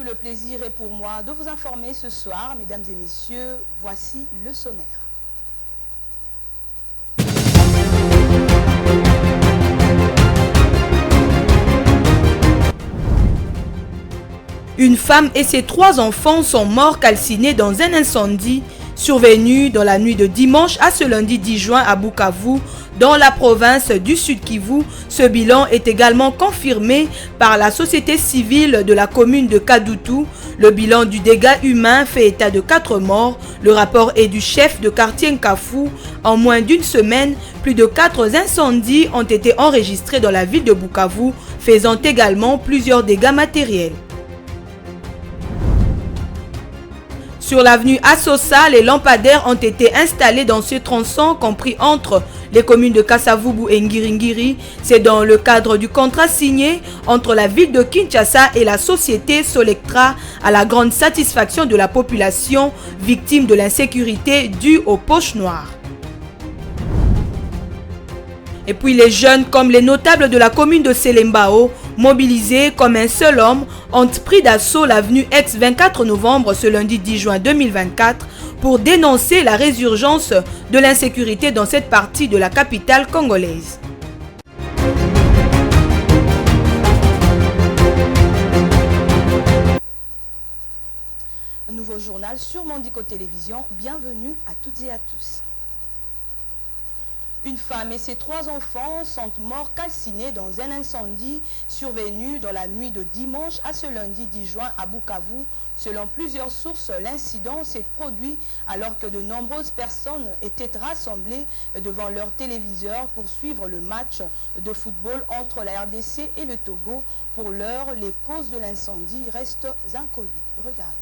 le plaisir est pour moi de vous informer ce soir, mesdames et messieurs, voici le sommaire. Une femme et ses 3 enfants sont morts calcinés dans un incendie survenu dans la nuit de dimanche à ce lundi 10 juin à Bukavu, dans la province du Sud Kivu. Ce bilan est également confirmé par la société civile de la commune de Kadutu. Le bilan du dégât humain fait état de 4 morts. Le rapport est du chef de quartier Nkafu. En moins d'une semaine, plus de 4 incendies ont été enregistrés dans la ville de Bukavu, faisant également plusieurs dégâts matériels. Sur l'avenue Assosa, les lampadaires ont été installés dans ce tronçon compris entre les communes de Kasavubu et Ngiringiri. C'est dans le cadre du contrat signé entre la ville de Kinshasa et la société Solectra, à la grande satisfaction de la population victime de l'insécurité due aux poches noires. Et puis les jeunes comme les notables de la commune de Selembao, mobilisés comme un seul homme, ont pris d'assaut l'avenue Ex-24 novembre ce lundi 10 juin 2024 pour dénoncer la résurgence de l'insécurité dans cette partie de la capitale congolaise. Un nouveau journal sur Mondico Télévision. Bienvenue à toutes et à tous. Une femme et ses 3 enfants sont morts calcinés dans un incendie survenu dans la nuit de dimanche à ce lundi 10 juin à Bukavu. Selon plusieurs sources, l'incident s'est produit alors que de nombreuses personnes étaient rassemblées devant leur téléviseur pour suivre le match de football entre la RDC et le Togo. Pour l'heure, les causes de l'incendie restent inconnues. Regardez.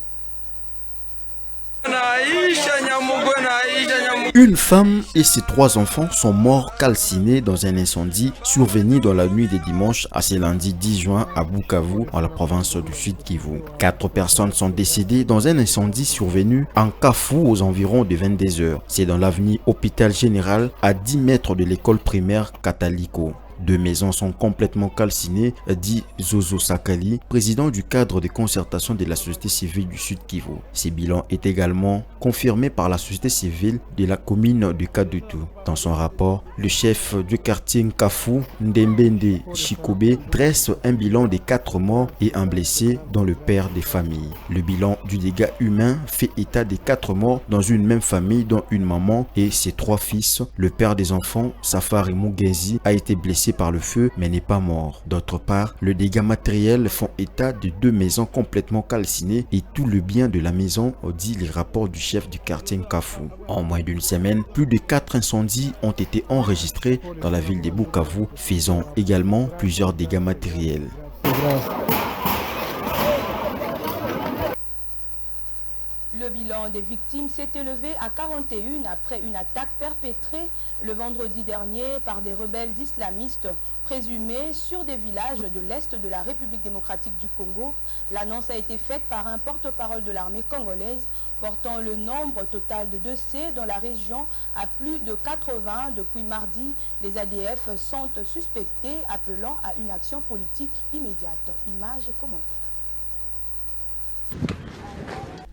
Une femme et ses 3 enfants sont morts calcinés dans un incendie survenu dans la nuit de dimanche à ce lundi 10 juin à Bukavu, dans la province du Sud Kivu. 4 personnes sont décédées dans un incendie survenu en Kafu aux environs de 22 h. C'est dans l'avenue Hôpital Général à 10 mètres de l'école primaire Kataliko. 2 maisons sont complètement calcinées, dit Zozo Sakali, président du cadre de concertation de la société civile du Sud Kivu. Ce bilan est également confirmé par la société civile de la commune de Kadutu. Dans son rapport, le chef du quartier Nkafu, Ndembende Chikobe, dresse un bilan de 4 morts et un blessé, dont le père des familles. Le bilan du dégât humain fait état de 4 morts dans une même famille, dont une maman et ses 3 fils. Le père des enfants, Safari Mugenzi, a été blessé par le feu mais n'est pas mort. D'autre part, le dégât matériel font état de 2 maisons complètement calcinées et tout le bien de la maison, dit les rapports du chef du quartier Nkafu. En moins d'une semaine, plus de 4 incendies ont été enregistrés dans la ville de Bukavu, faisant également plusieurs dégâts matériels. Le bilan des victimes s'est élevé à 41 après une attaque perpétrée le vendredi dernier par des rebelles islamistes présumés sur des villages de l'Est de la République démocratique du Congo. L'annonce a été faite par un porte-parole de l'armée congolaise, portant le nombre total de décès dans la région à plus de 80 depuis mardi. Les ADF sont suspectés, appelant à une action politique immédiate. Images et commentaires.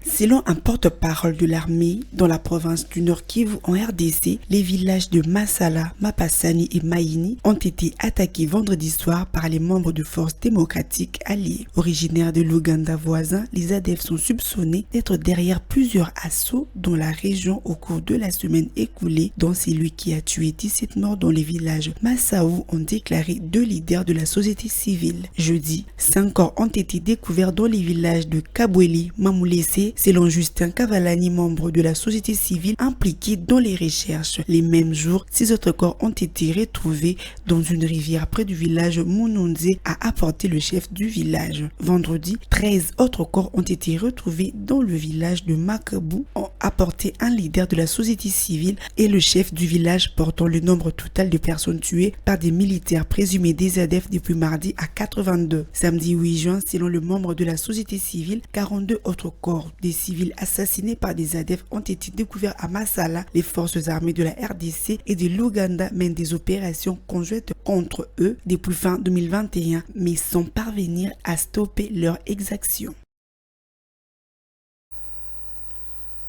Selon un porte-parole de l'armée dans la province du Nord Kivu en RDC, les villages de Masala, Mapasani et Maïni ont été attaqués vendredi soir par les membres de forces démocratiques alliées. Originaires de l'Ouganda voisin, les ADF sont soupçonnés d'être derrière plusieurs assauts dans la région au cours de la semaine écoulée, dont celui qui a tué 17 morts dans les villages Massaou, ont déclaré 2 leaders de la société civile. Jeudi, 5 corps ont été découverts dans les villages de Kabweli, Mamoulessé, selon Justin Kavalani, membre de la société civile impliquée dans les recherches. Les mêmes jours, 6 autres corps ont été retrouvés dans une rivière près du village Mounonze, a apporté le chef du village. Vendredi, 13 autres corps ont été retrouvés dans le village de Makabou, ont apporté un leader de la société civile et le chef du village, portant le nombre total de personnes tuées par des militaires présumés des ADF depuis mardi à 82. Samedi 8 juin, selon le membre de la société civile, 42 autres corps des civils assassinés par des ADF ont été découverts à Masala. Les forces armées de la RDC et de l'Ouganda mènent des opérations conjointes contre eux depuis fin 2021, mais sans parvenir à stopper leur exaction.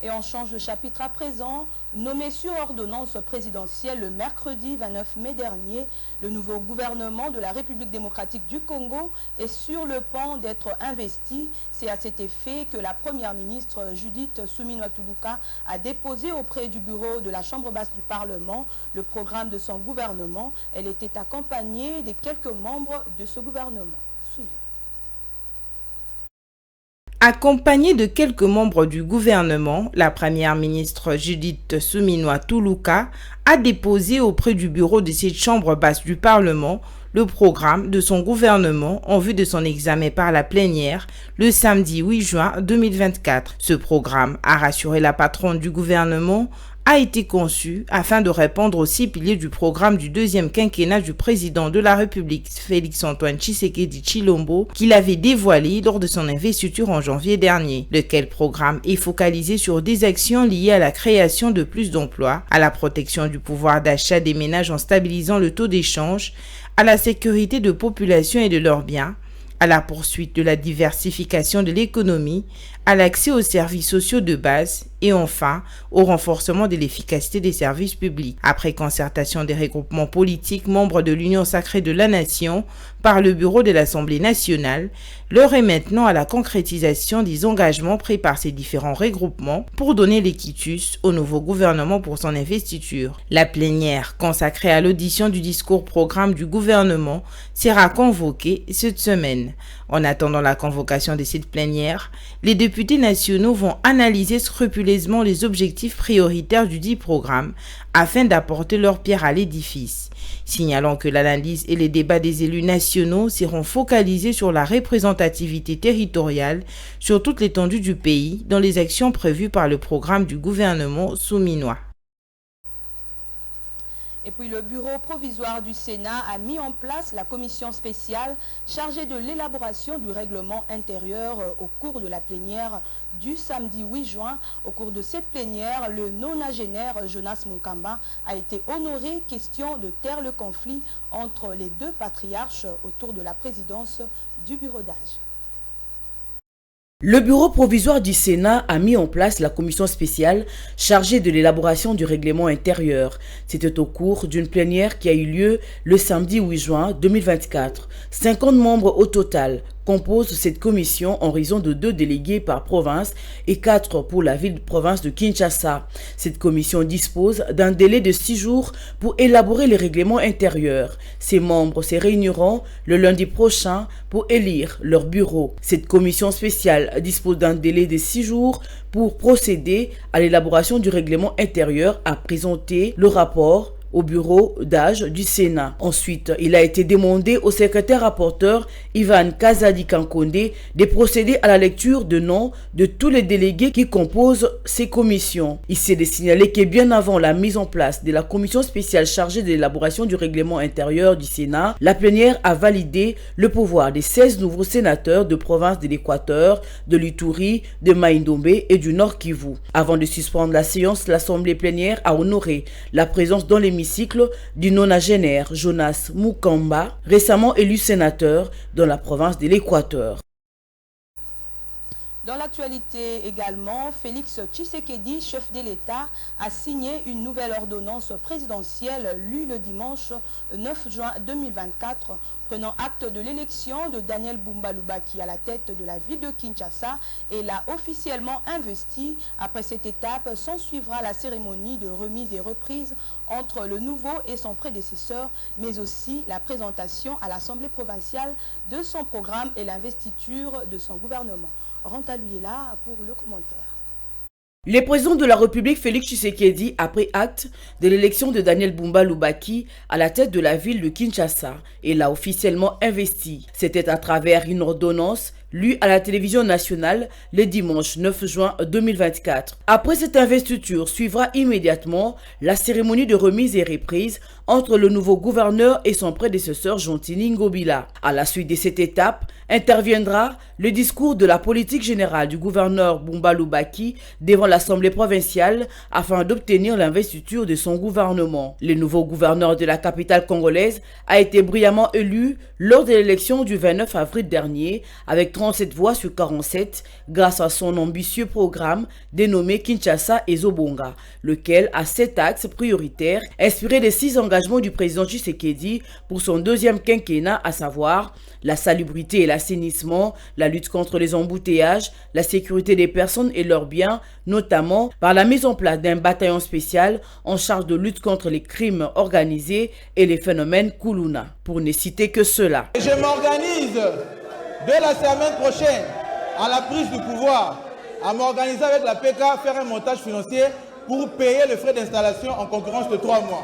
Et on change de chapitre à présent. Nommé sur ordonnance présidentielle le mercredi 29 mai dernier, le nouveau gouvernement de la République démocratique du Congo est sur le point d'être investi. C'est à cet effet que la première ministre Judith Suminwa Tuluka a déposé auprès du bureau de la Chambre basse du Parlement le programme de son gouvernement. Elle était accompagnée de quelques membres de ce gouvernement. Suivez. Accompagnée de quelques membres du gouvernement, la première ministre Judith Suminwa Tuluka a déposé auprès du bureau de cette chambre basse du Parlement le programme de son gouvernement en vue de son examen par la plénière le samedi 8 juin 2024. Ce programme, a rassuré la patronne du gouvernement, a été conçu afin de répondre aux 6 piliers du programme du deuxième quinquennat du président de la République, Félix-Antoine Tshisekedi Tshilombo, qu'il avait dévoilé lors de son investiture en janvier dernier, lequel programme est focalisé sur des actions liées à la création de plus d'emplois, à la protection du pouvoir d'achat des ménages en stabilisant le taux d'échange, à la sécurité de population et de leurs biens, à la poursuite de la diversification de l'économie, à l'accès aux services sociaux de base et enfin au renforcement de l'efficacité des services publics. Après concertation des regroupements politiques membres de l'Union sacrée de la Nation par le bureau de l'Assemblée nationale, l'heure est maintenant à la concrétisation des engagements pris par ces différents regroupements pour donner l'équitus au nouveau gouvernement pour son investiture. La plénière consacrée à l'audition du discours programme du gouvernement sera convoquée cette semaine. En attendant la convocation de cette plénière, les députés nationaux vont analyser scrupuleusement les objectifs prioritaires du dit programme afin d'apporter leur pierre à l'édifice. Signalons que l'analyse et les débats des élus nationaux seront focalisés sur la représentativité territoriale sur toute l'étendue du pays dans les actions prévues par le programme du gouvernement souminois. Et puis le bureau provisoire du Sénat a mis en place la commission spéciale chargée de l'élaboration du règlement intérieur au cours de la plénière du samedi 8 juin. Au cours de cette plénière, le nonagénaire Jonas Munkamba a été honoré, question de taire le conflit entre les deux patriarches autour de la présidence du bureau d'âge. Le bureau provisoire du Sénat a mis en place la commission spéciale chargée de l'élaboration du règlement intérieur. C'était au cours d'une plénière qui a eu lieu le samedi 8 juin 2024. 50 membres au total composent cette commission en raison de 2 délégués par province et 4 pour la ville-province de Kinshasa. Cette commission dispose d'un délai de 6 jours pour élaborer les règlements intérieurs. Ces membres se réuniront le lundi prochain pour élire leur bureau. Cette commission spéciale dispose d'un délai de 6 jours pour procéder à l'élaboration du règlement intérieur, à présenter le rapport au bureau d'âge du Sénat. Ensuite, il a été demandé au secrétaire rapporteur Ivan Kazadi Kankonde de procéder à la lecture de noms de tous les délégués qui composent ces commissions. Il s'est de signaler que bien avant la mise en place de la commission spéciale chargée de l'élaboration du règlement intérieur du Sénat, la plénière a validé le pouvoir des 16 nouveaux sénateurs de province de l'Équateur, de l'Ituri, de Maïndombe et du Nord Kivu. Avant de suspendre la séance, l'Assemblée plénière a honoré la présence dans l'hémicycle du nonagénaire Jonas Munkamba, récemment élu sénateur dans la province de l'Équateur. Dans l'actualité également, Félix Tshisekedi, chef de l'État, a signé une nouvelle ordonnance présidentielle lue le dimanche 9 juin 2024, prenant acte de l'élection de Daniel Bumba-Lubaki à la tête de la ville de Kinshasa et l'a officiellement investi. Après cette étape, s'ensuivra la cérémonie de remise et reprise entre le nouveau et son prédécesseur, mais aussi la présentation à l'Assemblée provinciale de son programme et l'investiture de son gouvernement. Renta lui est là pour le commentaire. Le président de la République, Félix Tshisekedi, a pris acte de l'élection de Daniel Bumba-Lubaki à la tête de la ville de Kinshasa et l'a officiellement investi. C'était à travers une ordonnance lue à la télévision nationale le dimanche 9 juin 2024. Après cette investiture, suivra immédiatement la cérémonie de remise et reprise entre le nouveau gouverneur et son prédécesseur Jontini Ngobila. À la suite de cette étape, interviendra le discours de la politique générale du gouverneur Bumba-Lubaki devant l'Assemblée provinciale afin d'obtenir l'investiture de son gouvernement. Le nouveau gouverneur de la capitale congolaise a été brillamment élu lors de l'élection du 29 avril dernier avec 37 voix sur 47 grâce à son ambitieux programme dénommé Kinshasa et Zobonga, lequel a 7 axes prioritaires inspirés des 6 engagements du président Tshisekedi pour son deuxième quinquennat, à savoir la salubrité et l'assainissement, la lutte contre les embouteillages, la sécurité des personnes et leurs biens, notamment par la mise en place d'un bataillon spécial en charge de lutte contre les crimes organisés et les phénomènes Kuluna, pour ne citer que cela. Je m'organise dès la semaine prochaine à la prise du pouvoir à m'organiser avec la PK, faire un montage financier pour payer le frais d'installation en concurrence de 3 mois.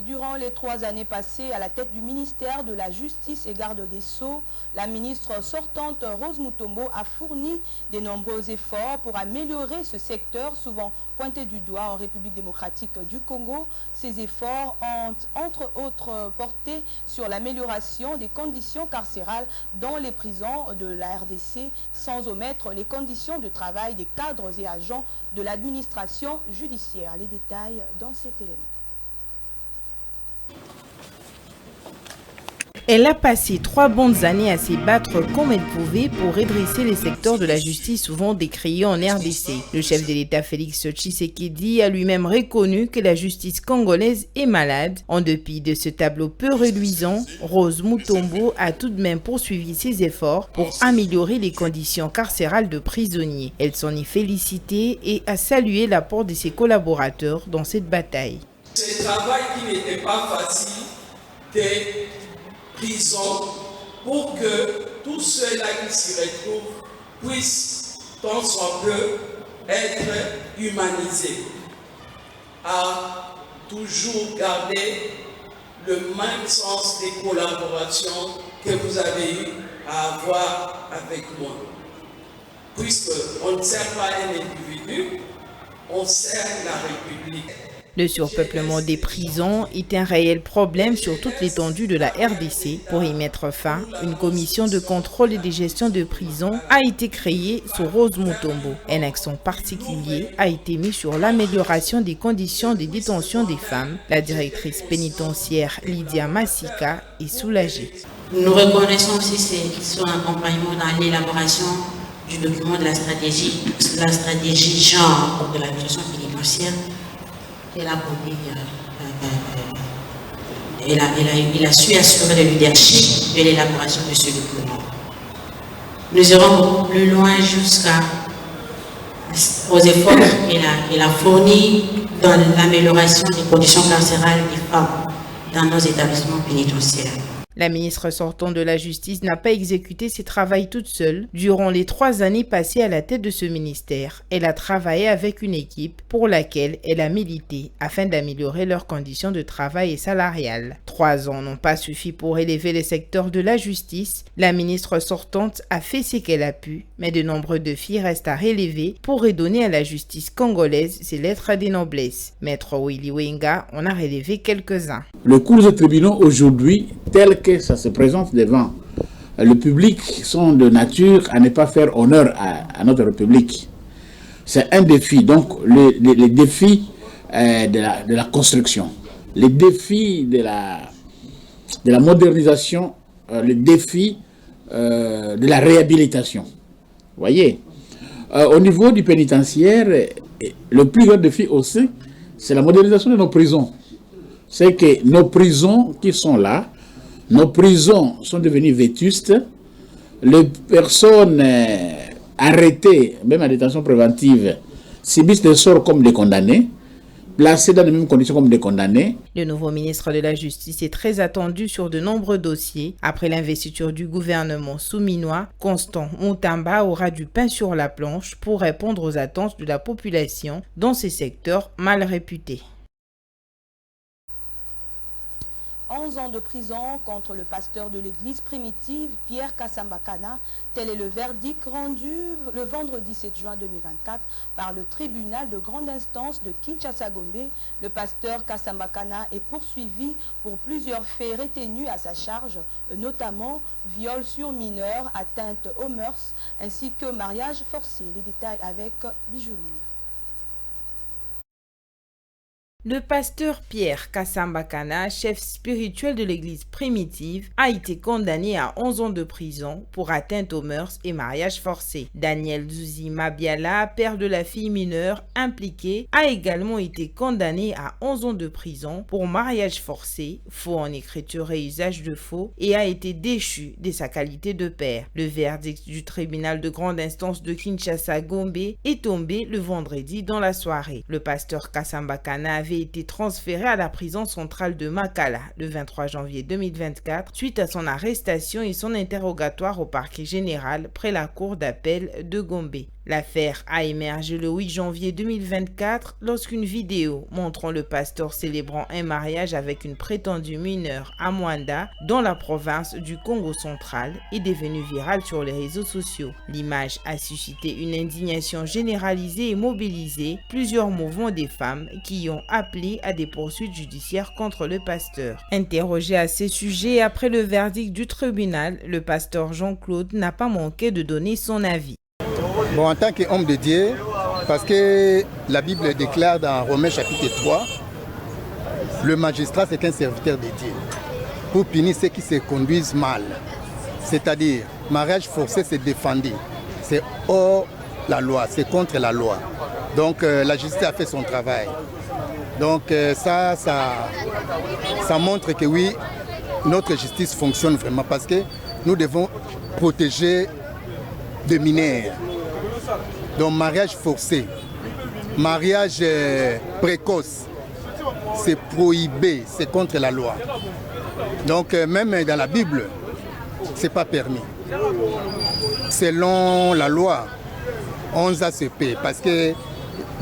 Durant les 3 années passées à la tête du ministère de la Justice et Garde des Sceaux, la ministre sortante Rose Mutombo a fourni de nombreux efforts pour améliorer ce secteur souvent pointé du doigt en République démocratique du Congo. Ces efforts ont entre autres porté sur l'amélioration des conditions carcérales dans les prisons de la RDC, sans omettre les conditions de travail des cadres et agents de l'administration judiciaire. Les détails dans cet élément. Elle a passé 3 bonnes années à s'y battre comme elle pouvait pour redresser les secteurs de la justice souvent décriés en RDC. Le chef de l'État Félix Tshisekedi a lui-même reconnu que la justice congolaise est malade. En dépit de ce tableau peu reluisant, Rose Mutombo a tout de même poursuivi ses efforts pour améliorer les conditions carcérales de prisonniers. Elle s'en est félicitée et a salué l'apport de ses collaborateurs dans cette bataille. C'est un travail qui n'était pas facile des prisons pour que tous ceux-là qui s'y retrouvent puissent, tant soit peu, être humanisés, à toujours garder le même sens des collaborations que vous avez eu à avoir avec moi. Puisqu'on ne sert pas un individu, on sert la République. Le surpeuplement des prisons est un réel problème sur toute l'étendue de la RDC. Pour y mettre fin, une commission de contrôle et de gestion de prison a été créée sous Rose Mutombo. Un accent particulier a été mis sur l'amélioration des conditions de détention des femmes. La directrice pénitentiaire Lydia Massika est soulagée. Nous reconnaissons aussi son accompagnement dans l'élaboration du document de la stratégie genre de l'administration pénitentiaire. Il a su assurer le leadership de l'élaboration de ce document. Nous irons beaucoup plus loin jusqu'aux efforts qu'il a fournis dans l'amélioration des conditions carcérales des femmes dans nos établissements pénitentiaires. La ministre sortante de la Justice n'a pas exécuté ses travaux toute seule. Durant les 3 années passées à la tête de ce ministère, elle a travaillé avec une équipe pour laquelle elle a milité afin d'améliorer leurs conditions de travail et salariales. 3 ans n'ont pas suffi pour élever le secteur de la justice. La ministre sortante a fait ce qu'elle a pu, mais de nombreux défis restent à relever pour redonner à la justice congolaise ses lettres de noblesse. Maître Willy Wenga en a relevé quelques-uns. Le cours des tribunaux aujourd'hui, tel que ça se présente devant le public, sont de nature à ne pas faire honneur à notre République. C'est un défi. Donc, les défis de la construction, les défis de la modernisation, les défis de la réhabilitation. Vous voyez, au niveau du pénitentiaire, le plus grand défi aussi, c'est la modernisation de nos prisons. C'est que nos prisons qui sont là, nos prisons sont devenues vétustes. Les personnes arrêtées, même en détention préventive, subissent des sorts comme des condamnés, placés dans les mêmes conditions comme des condamnés. Le nouveau ministre de la Justice est très attendu sur de nombreux dossiers. Après l'investiture du gouvernement souminois, Constant Mutombo aura du pain sur la planche pour répondre aux attentes de la population dans ces secteurs mal réputés. 11 ans de prison contre le pasteur de l'église primitive, Pierre Kasambakana. Tel est le verdict rendu le vendredi 7 juin 2024 par le tribunal de grande instance de Kinshasa-Gombe. Le pasteur Kasambakana est poursuivi pour plusieurs faits retenus à sa charge, notamment viol sur mineur, atteinte aux mœurs, ainsi que mariage forcé. Les détails avec Bijoulou. Le pasteur Pierre Kassambakana, chef spirituel de l'église primitive, a été condamné à 11 ans de prison pour atteinte aux mœurs et mariage forcé. Daniel Zuzi Mabiala, père de la fille mineure impliquée, a également été condamné à 11 ans de prison pour mariage forcé, faux en écriture et usage de faux, et a été déchu de sa qualité de père. Le verdict du tribunal de grande instance de Kinshasa Gombe est tombé le vendredi dans la soirée. Le pasteur Kassambakana avait été transféré à la prison centrale de Makala le 23 janvier 2024 suite à son arrestation et son interrogatoire au parquet général près la cour d'appel de Gombe. L'affaire a émergé le 8 janvier 2024 lorsqu'une vidéo montrant le pasteur célébrant un mariage avec une prétendue mineure à Mwanda dans la province du Congo central est devenue virale sur les réseaux sociaux. L'image a suscité une indignation généralisée et mobilisé plusieurs mouvements des femmes qui ont appelé à des poursuites judiciaires contre le pasteur. Interrogé à ces sujets après le verdict du tribunal, le pasteur Jean-Claude n'a pas manqué de donner son avis. Bon, en tant qu'homme de Dieu, parce que la Bible déclare dans Romains chapitre 3, le magistrat c'est un serviteur de Dieu pour punir ceux qui se conduisent mal. C'est-à-dire, mariage forcé c'est défendu, c'est hors la loi, c'est contre la loi. Donc la justice a fait son travail. Donc ça montre que oui, notre justice fonctionne vraiment parce que nous devons protéger des mineurs. Donc mariage forcé, mariage précoce, c'est prohibé, c'est contre la loi. Donc même dans la Bible, c'est pas permis. Selon la loi, 11 ACP, parce que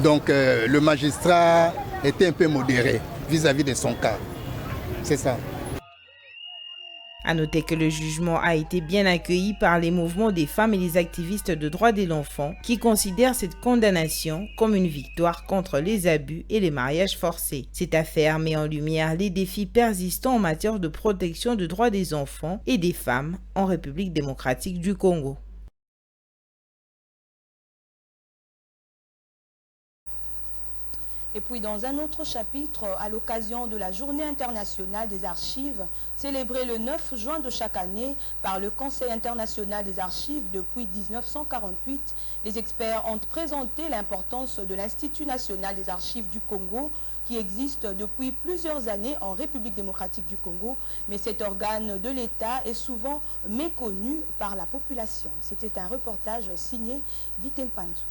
donc, le magistrat était un peu modéré vis-à-vis de son cas. C'est ça. À noter que le jugement a été bien accueilli par les mouvements des femmes et les activistes de droits de l'enfant qui considèrent cette condamnation comme une victoire contre les abus et les mariages forcés. Cette affaire met en lumière les défis persistants en matière de protection des droits des enfants et des femmes en République démocratique du Congo. Et puis dans un autre chapitre, à l'occasion de la Journée internationale des archives, célébrée le 9 juin de chaque année par le Conseil international des archives depuis 1948, les experts ont présenté l'importance de l'Institut national des archives du Congo qui existe depuis plusieurs années en République démocratique du Congo, mais cet organe de l'État est souvent méconnu par la population. C'était un reportage signé Vitempanzu.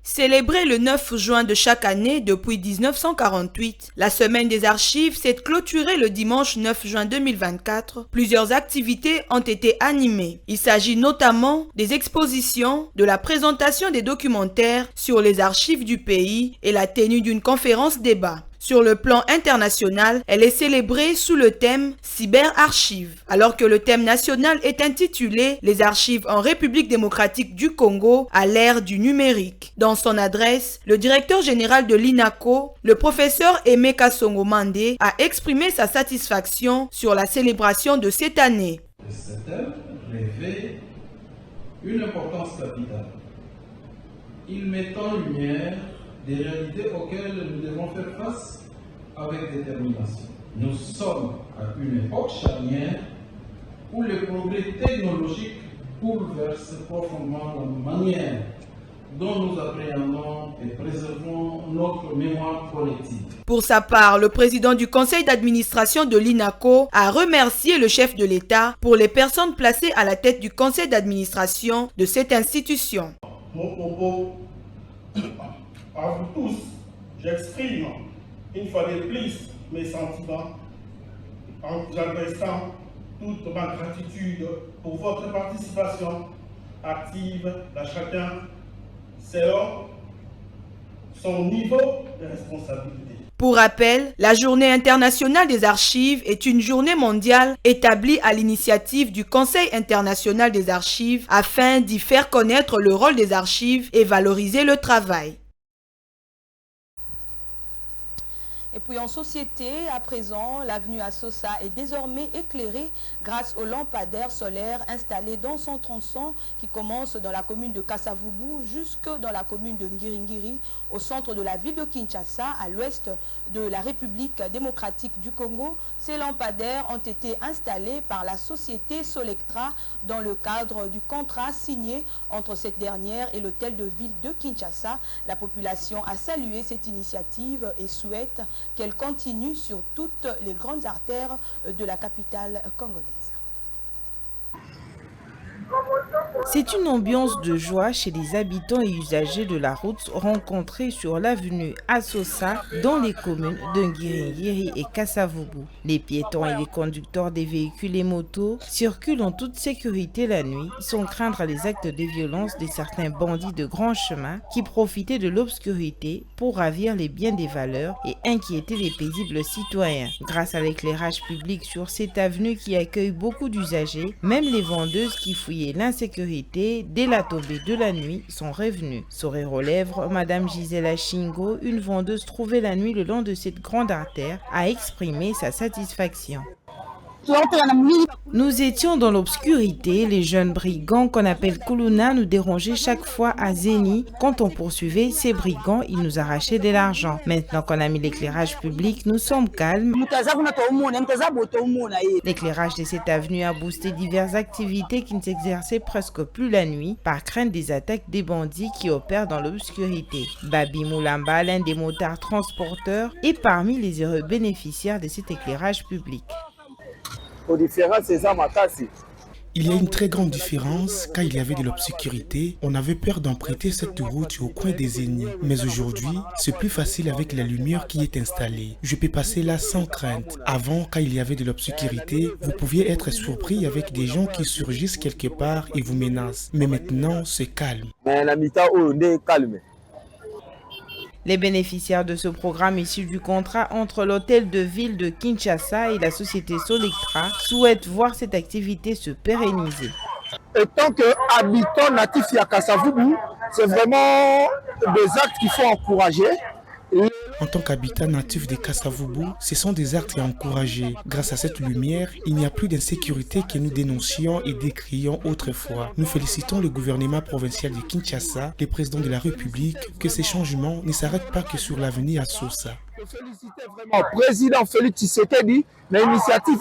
Célébrée le 9 juin de chaque année depuis 1948, la Semaine des archives s'est clôturée le dimanche 9 juin 2024. Plusieurs activités ont été animées. Il s'agit notamment des expositions, de la présentation des documentaires sur les archives du pays et la tenue d'une conférence débat. Sur le plan international, elle est célébrée sous le thème Cyberarchives, alors que le thème national est intitulé Les archives en République démocratique du Congo à l'ère du numérique. Dans son adresse, le directeur général de l'INACO, le professeur Emeka Songomande, a exprimé sa satisfaction sur la célébration de cette année. Ce thème revêt une importance capitale. Il met en lumière des réalités auxquelles nous devons faire face avec détermination. Nous sommes à une époque charnière où le progrès technologique bouleverse profondément la manière dont nous appréhendons et préservons notre mémoire collective. Pour sa part, le président du conseil d'administration de l'INACO a remercié le chef de l'État pour les personnes placées à la tête du conseil d'administration de cette institution. Mon propos à vous tous, j'exprime une fois de plus mes sentiments en vous adressant toute ma gratitude pour votre participation active à chacun selon son niveau de responsabilité. Pour rappel, la Journée internationale des archives est une journée mondiale établie à l'initiative du Conseil international des archives afin d'y faire connaître le rôle des archives et valoriser le travail. Et puis en société, à présent, l'avenue Assosa est désormais éclairée grâce aux lampadaires solaires installés dans son tronçon qui commence dans la commune de Kasavubu jusque dans la commune de Ngiringiri, au centre de la ville de Kinshasa, à l'ouest de la République démocratique du Congo. Ces lampadaires ont été installés par la société Solectra dans le cadre du contrat signé entre cette dernière et l'hôtel de ville de Kinshasa. La population a salué cette initiative et souhaite qu'elle continue sur toutes les grandes artères de la capitale congolaise. C'est une ambiance de joie chez les habitants et usagers de la route rencontrés sur l'avenue Assosa dans les communes de Ngiringiri et Kasavubu. Les piétons et les conducteurs des véhicules et motos circulent en toute sécurité la nuit sans craindre les actes de violence de certains bandits de grands chemins qui profitaient de l'obscurité pour ravir les biens des valeurs et inquiéter les paisibles citoyens. Grâce à l'éclairage public sur cette avenue qui accueille beaucoup d'usagers, même les vendeuses qui fouillaient l'insécurité dès la tombée de la nuit sont revenues. Sourire aux lèvres, Madame Gisela Shingo, une vendeuse trouvée la nuit le long de cette grande artère, a exprimé sa satisfaction. Nous étions dans l'obscurité, les jeunes brigands qu'on appelle Kuluna nous dérangeaient chaque fois à Zeni. Quand on poursuivait ces brigands, ils nous arrachaient de l'argent. Maintenant qu'on a mis l'éclairage public, nous sommes calmes. L'éclairage de cette avenue a boosté diverses activités qui ne s'exerçaient presque plus la nuit par crainte des attaques des bandits qui opèrent dans l'obscurité. Babi Moulamba, l'un des motards transporteurs, est parmi les heureux bénéficiaires de cet éclairage public. Il y a une très grande différence. Quand il y avait de l'obscurité, on avait peur d'emprunter cette route au coin des Zénith. Mais aujourd'hui, c'est plus facile avec la lumière qui est installée. Je peux passer là sans crainte. Avant, quand il y avait de l'obscurité, vous pouviez être surpris avec des gens qui surgissent quelque part et vous menacent. Mais maintenant, c'est calme. Les bénéficiaires de ce programme issu du contrat entre l'hôtel de ville de Kinshasa et la société Solectra souhaitent voir cette activité se pérenniser. Et tant qu'habitants natifs à Kasavubu, c'est vraiment des actes qu'il faut encourager. En tant qu'habitant natif de Kasavubu, ce sont des actes à encourager. Grâce à cette lumière, il n'y a plus d'insécurité que nous dénoncions et décrions autrefois. Nous félicitons le gouvernement provincial de Kinshasa, le président de la République, que ces changements ne s'arrêtent pas que sur l'avenir à Sosa. Féliciter vraiment le président Félix Tshisekedi l'initiative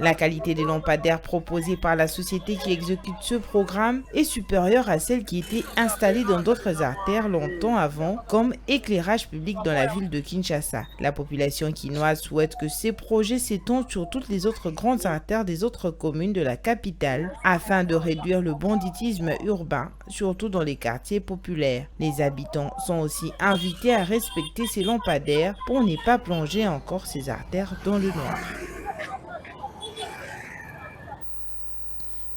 La qualité des lampadaires proposés par la société qui exécute ce programme est supérieure à celle qui était installée dans d'autres artères longtemps avant, comme éclairage public dans la ville de Kinshasa. La population quinoise souhaite que ces projets s'étendent sur toutes les autres grandes artères des autres communes de la capitale afin de réduire le banditisme urbain, surtout dans les quartiers populaires. Les habitants sont aussi invités à respecter ces lampadaires pour ne pas plonger encore ces artères dans le noir.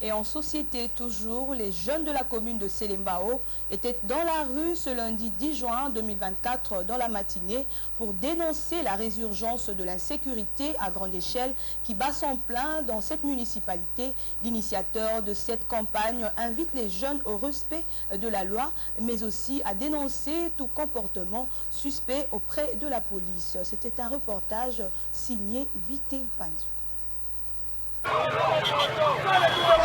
Et en société toujours, les jeunes de la commune de Selembao étaient dans la rue ce lundi 10 juin 2024 dans la matinée pour dénoncer la résurgence de l'insécurité à grande échelle qui bat son plein dans cette municipalité. L'initiateur de cette campagne invite les jeunes au respect de la loi, mais aussi à dénoncer tout comportement suspect auprès de la police. C'était un reportage signé Vité Panzou.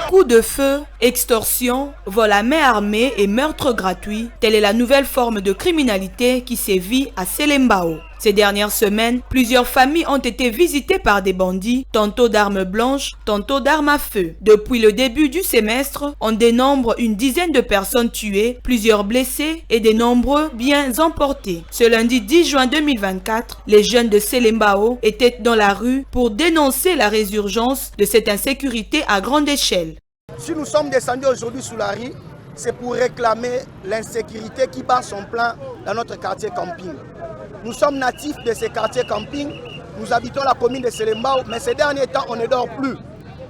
Coup de feu, extorsion, vol à main armée et meurtre gratuit, telle est la nouvelle forme de criminalité qui sévit à Selembao. Ces dernières semaines, plusieurs familles ont été visitées par des bandits, tantôt d'armes blanches, tantôt d'armes à feu. Depuis le début du semestre, on dénombre une dizaine de personnes tuées, plusieurs blessés et de nombreux biens emportés. Ce lundi 10 juin 2024, les jeunes de Selembao étaient dans la rue pour dénoncer la résurgence de cette insécurité à grande échelle. Si nous sommes descendus aujourd'hui sous la rue, c'est pour réclamer l'insécurité qui bat son plein dans notre quartier camping. Nous sommes natifs de ces quartiers camping, nous habitons la commune de Selembao, mais ces derniers temps, on ne dort plus.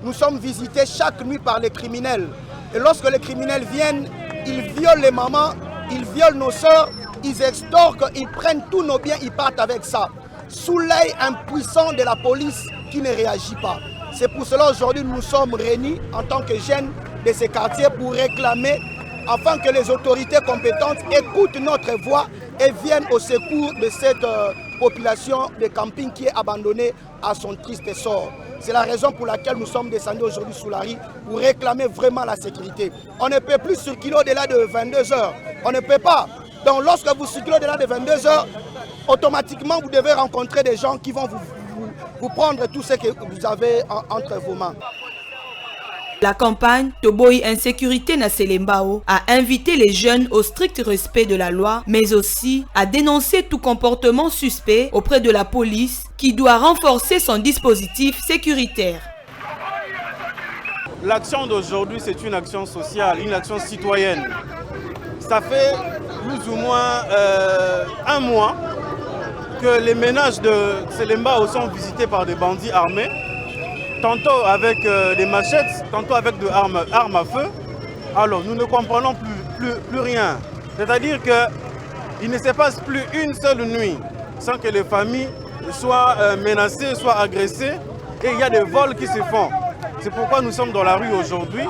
Nous sommes visités chaque nuit par les criminels. Et lorsque les criminels viennent, ils violent les mamans, ils violent nos soeurs, ils extorquent, ils prennent tous nos biens, ils partent avec ça. Sous l'œil impuissant de la police qui ne réagit pas. C'est pour cela aujourd'hui nous sommes réunis en tant que jeunes de ces quartiers pour réclamer afin que les autorités compétentes écoutent notre voix et viennent au secours de cette population de camping qui est abandonnée à son triste sort. C'est la raison pour laquelle nous sommes descendus aujourd'hui sous la rue pour réclamer vraiment la sécurité. On ne peut plus circuler au-delà de 22 heures. On ne peut pas. Donc lorsque vous circulez au-delà de 22 heures, automatiquement vous devez rencontrer des gens qui vont vous prendre tout ce que vous avez entre vos mains. La campagne Toboyi Insécurité na Selembao a invité les jeunes au strict respect de la loi, mais aussi à dénoncer tout comportement suspect auprès de la police qui doit renforcer son dispositif sécuritaire. L'action d'aujourd'hui, c'est une action sociale, une action citoyenne. Ça fait plus ou moins un mois que les ménages de Selembao sont visités par des bandits armés, tantôt avec des machettes, tantôt avec des armes à feu. Alors nous ne comprenons plus rien. C'est-à-dire qu'il ne se passe plus une seule nuit sans que les familles soient menacées, soient agressées, et il y a des vols qui se font. C'est pourquoi nous sommes dans la rue aujourd'hui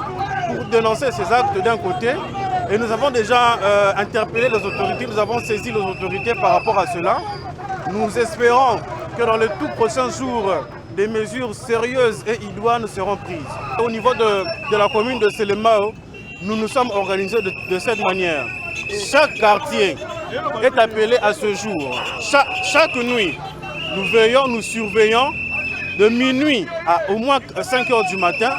pour dénoncer ces actes d'un côté, et nous avons déjà interpellé les autorités, nous avons saisi les autorités par rapport à cela. Nous espérons que dans les tout prochains jours, des mesures sérieuses et idoines seront prises. Au niveau de la commune de Selembao, nous nous sommes organisés de cette manière. Chaque quartier est appelé à ce jour. Chaque nuit, nous surveillons de minuit à au moins 5 heures du matin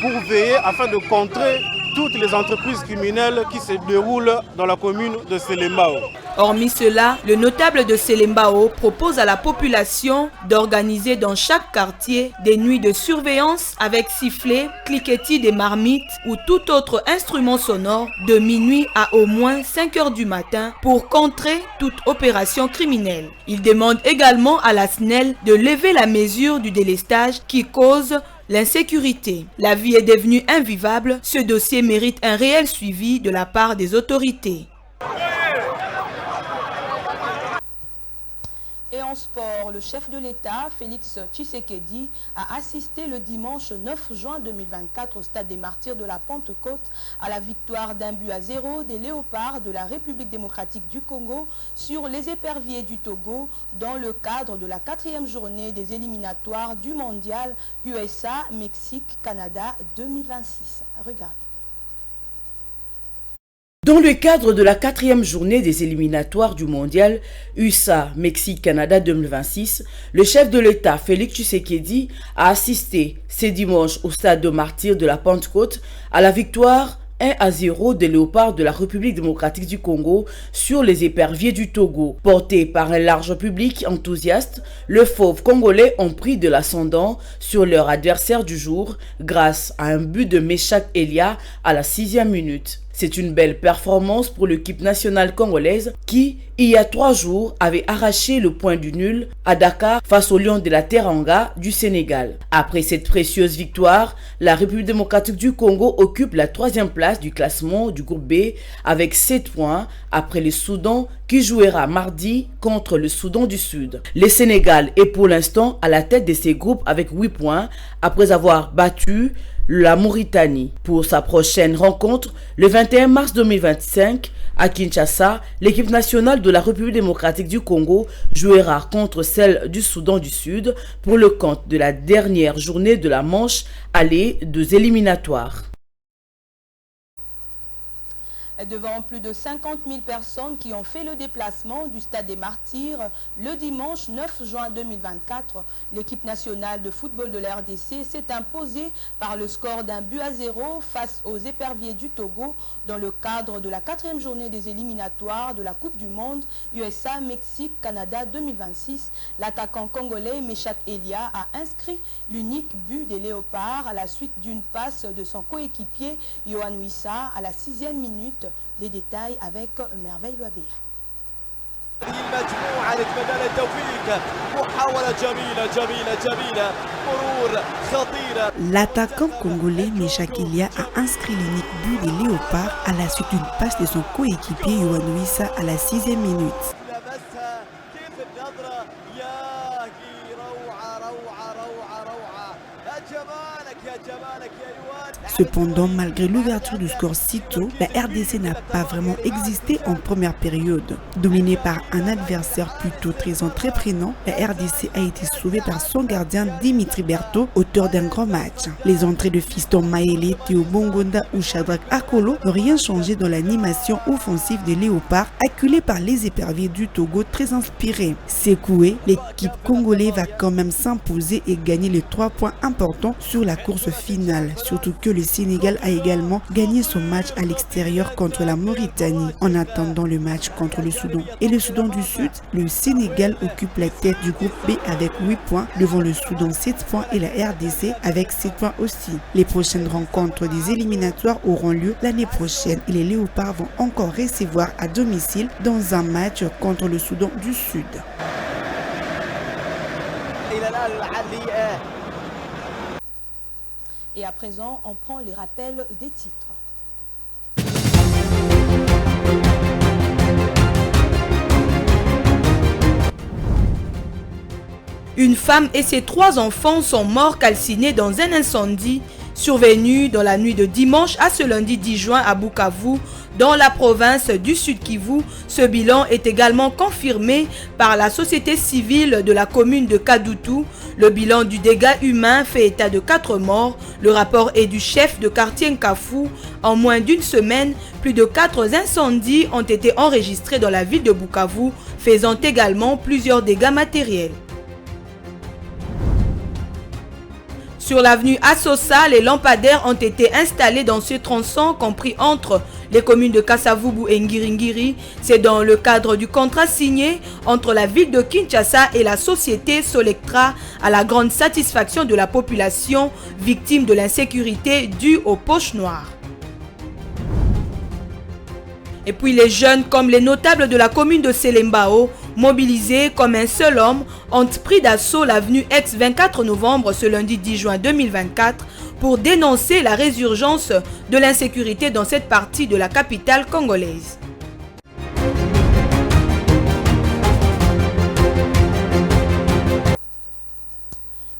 pour veiller afin de contrer toutes les entreprises criminelles qui se déroulent dans la commune de Selembao. Hormis cela, le notable de Selembao propose à la population d'organiser dans chaque quartier des nuits de surveillance avec sifflets, cliquetis des marmites ou tout autre instrument sonore de minuit à au moins 5 heures du matin pour contrer toute opération criminelle. Il demande également à la SNEL de lever la mesure du délestage qui cause l'insécurité. La vie est devenue invivable. Ce dossier mérite un réel suivi de la part des autorités. Et en sport, le chef de l'État, Félix Tshisekedi, a assisté le dimanche 9 juin 2024 au Stade des Martyrs de la Pentecôte à la victoire d'1-0 des Léopards de la République démocratique du Congo sur les éperviers du Togo dans le cadre de la 4e journée des éliminatoires du mondial USA-Mexique-Canada 2026. Regardez. Dans le cadre de la 4e journée des éliminatoires du mondial USA-Mexique-Canada 2026, le chef de l'État, Félix Tshisekedi, a assisté ce dimanche au stade de Martyrs de la Pentecôte à la victoire 1-0 des Léopards de la République démocratique du Congo sur les éperviers du Togo. Porté par un large public enthousiaste, les fauves congolais ont pris de l'ascendant sur leur adversaire du jour grâce à un but de Meshak Elia à la 6e minute. C'est une belle performance pour l'équipe nationale congolaise qui, il y a 3 jours, avait arraché le point du nul à Dakar face aux Lions de la Teranga du Sénégal. Après cette précieuse victoire, la République démocratique du Congo occupe la 3e place du classement du groupe B avec 7 points après le Soudan qui jouera mardi contre le Soudan du Sud. Le Sénégal est pour l'instant à la tête de ces groupes avec 8 points après avoir battu la Mauritanie. Pour sa prochaine rencontre, le 21 mars 2025, à Kinshasa, l'équipe nationale de la République démocratique du Congo jouera contre celle du Soudan du Sud pour le compte de la dernière journée de la manche allée des éliminatoires. Devant plus de 50 000 personnes qui ont fait le déplacement du Stade des Martyrs le dimanche 9 juin 2024, l'équipe nationale de football de la RDC s'est imposée par le score d'1-0 face aux éperviers du Togo dans le cadre de la 4e journée des éliminatoires de la Coupe du Monde USA-Mexique-Canada 2026. L'attaquant congolais Meshak Elia a inscrit l'unique but des Léopards à la suite d'une passe de son coéquipier Yohan Wissa à la 6e minute. Les détails avec Merveille Loabea. L'attaquant congolais Meshak Elia a inscrit l'unique but des Léopards à la suite d'une passe de son coéquipier Yohan Wissa à la 6e minute. كيف النظرة يا روعة روعة روعة روعة يا جمالك يا جمالك يا يوان. Cependant, malgré l'ouverture du score si tôt, la RDC n'a pas vraiment existé en première période. Dominée par un adversaire plutôt très prénant, la RDC a été sauvée par son gardien Dimitri Berthaud, auteur d'un grand match. Les entrées de Fiston Maele, Théo Bongonda ou Shadrach Akolo n'ont rien changé dans l'animation offensive des Léopards, acculés par les éperviers du Togo très inspirés. Secoué, l'équipe congolaise va quand même s'imposer et gagner les 3 points importants sur la course finale, surtout que le Sénégal a également gagné son match à l'extérieur contre la Mauritanie. En attendant le match contre le Soudan et le Soudan du Sud, le Sénégal occupe la tête du groupe B avec 8 points, devant le Soudan 7 points et la RDC avec 7 points aussi. Les prochaines rencontres des éliminatoires auront lieu l'année prochaine et les Léopards vont encore recevoir à domicile dans un match contre le Soudan du Sud. Et à présent, on prend les rappels des titres. Une femme et ses 3 enfants sont morts calcinés dans un incendie survenu dans la nuit de dimanche à ce lundi 10 juin à Bukavu, dans la province du Sud-Kivu. Ce bilan est également confirmé par la société civile de la commune de Kadutu. Le bilan du dégât humain fait état de 4 morts. Le rapport est du chef de quartier Nkafu. En moins d'une semaine, plus de 4 incendies ont été enregistrés dans la ville de Bukavu, faisant également plusieurs dégâts matériels. Sur l'avenue Assosa, les lampadaires ont été installés dans ce tronçon compris entre les communes de Kasavubu et Ngiringiri. C'est dans le cadre du contrat signé entre la ville de Kinshasa et la société Solectra, à la grande satisfaction de la population victime de l'insécurité due aux poches noires. Et puis les jeunes comme les notables de la commune de Selembao, mobilisés comme un seul homme, ont pris d'assaut l'avenue Aix 24 novembre ce lundi 10 juin 2024 pour dénoncer la résurgence de l'insécurité dans cette partie de la capitale congolaise.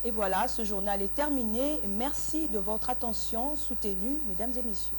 Et voilà, ce journal est terminé. Merci de votre attention soutenue, mesdames et messieurs.